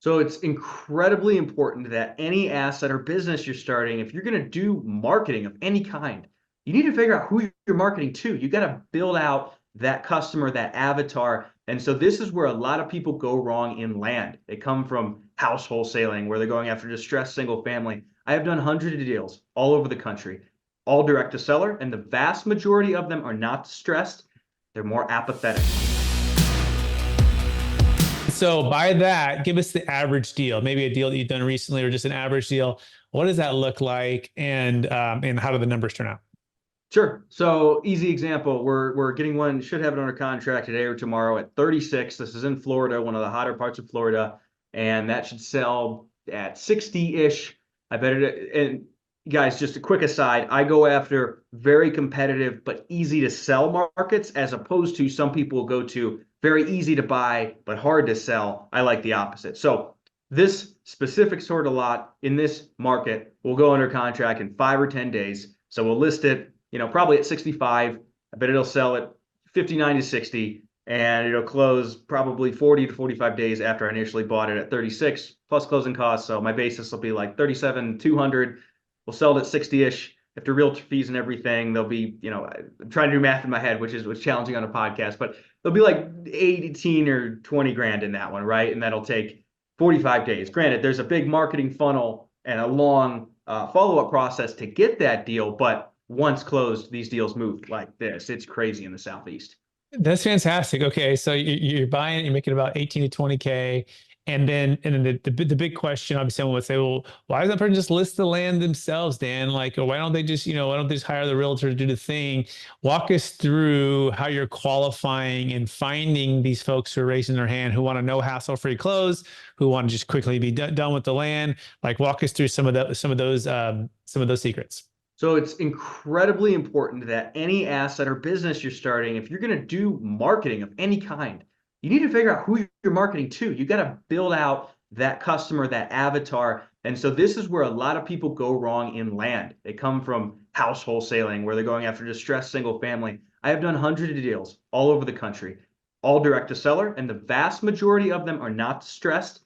So it's incredibly important that any asset or business you're starting, if you're going to do marketing of any kind, you need to figure out who you're marketing to. You got to build out that customer, that avatar. And so this is where a lot of people go wrong in land. They come from house wholesaling, where they're going after distressed single family. I have done hundreds of deals all over the country, all direct to seller, and the vast majority of them are not distressed. They're more apathetic. So by that, give us the average deal, maybe a deal that you've done recently or just an average deal. What does that look like? And how do the numbers turn out? Sure. So easy example. We're getting one, should have it under contract today or tomorrow at 36. This is in Florida, one of the hotter parts of Florida, and that should sell at 60-ish. I bet it. And guys, just a quick aside, I go after very competitive but easy to sell markets, as opposed to some people go to very easy to buy but hard to sell. I like the opposite. So this specific sort of lot in this market will go under contract in 5 or 10 days. So we'll list it, probably at 65. I bet it'll sell at 59 to 60, and it'll close probably 40 to 45 days after I initially bought it at 36 plus closing costs. So my basis will be like 37,200. We'll sell it at 60-ish. After realtor fees and everything, there'll be, I'm trying to do math in my head, which is challenging on a podcast, but there'll be like 18 or 20 grand in that one, right? And that'll take 45 days. Granted, there's a big marketing funnel and a long follow-up process to get that deal, but once closed, these deals move like this. It's crazy in the Southeast. That's fantastic. Okay, so you're buying it, you're making about 18 to 20K. And then the big question, obviously, someone would say, well, why does that person just list the land themselves, Dan? Like, or why don't they just, why don't they just hire the realtor to do the thing? Walk us through how you're qualifying and finding these folks who are raising their hand, who want to know hassle-free close, who want to just quickly be done with the land. Like, walk us through some of those secrets. So it's incredibly important that any asset or business you're starting, if you're going to do marketing of any kind, you need to figure out who you're marketing to. You got to build out that customer, that avatar. And so this is where a lot of people go wrong in land. They come from house wholesaling, where they're going after distressed single family. I have done hundreds of deals all over the country, all direct to seller, and the vast majority of them are not distressed.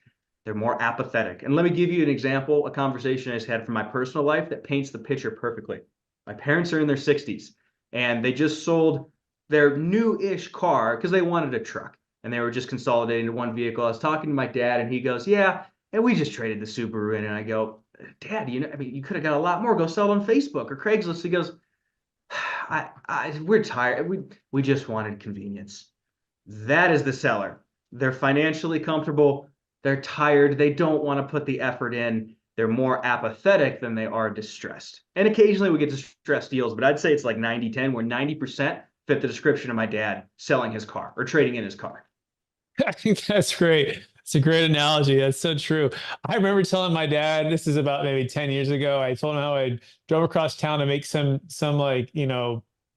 They're more apathetic. And let me give you an example, a conversation I just had from my personal life that paints the picture perfectly. My parents are in their 60s, and they just sold their new-ish car because they wanted a truck, and they were just consolidating to one vehicle. I was talking to my dad, and he goes, yeah, and we just traded the Subaru in. And I go, Dad, you could have got a lot more. Go sell it on Facebook or Craigslist. He goes, we're tired. We just wanted convenience. That is the seller. They're financially comfortable. They're tired. They don't want to put the effort in. They're more apathetic than they are distressed. And occasionally we get distressed deals, but I'd say it's like 90-10, where 90% fit the description of my dad selling his car or trading in his car. I think that's great. It's a great analogy. That's so true. I remember telling my dad, this is about maybe 10 years ago, I told him how I drove across town to make some like,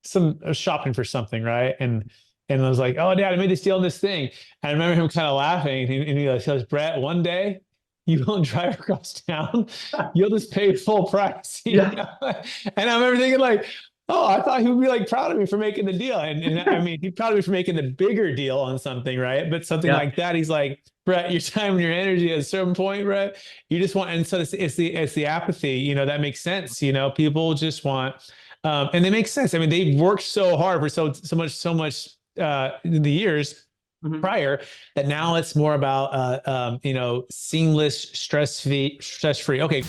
some shopping for something, right? And I was like, oh, Dad, I made this deal on this thing. And I remember him kind of laughing. And he goes, Brett, one day you won't drive across town. You'll just pay full price. Yeah. And I remember thinking like, oh, I thought he would be like proud of me for making the deal. And I mean, he's proud of me for making the bigger deal on something, right? But something like that, he's like, Brett, your time and your energy at a certain point, Brett, you just want, and so it's the apathy, that makes sense. People just want, and it makes sense. I mean, they've worked so hard for so much in the years prior, that now it's more about seamless, stress free. Okay.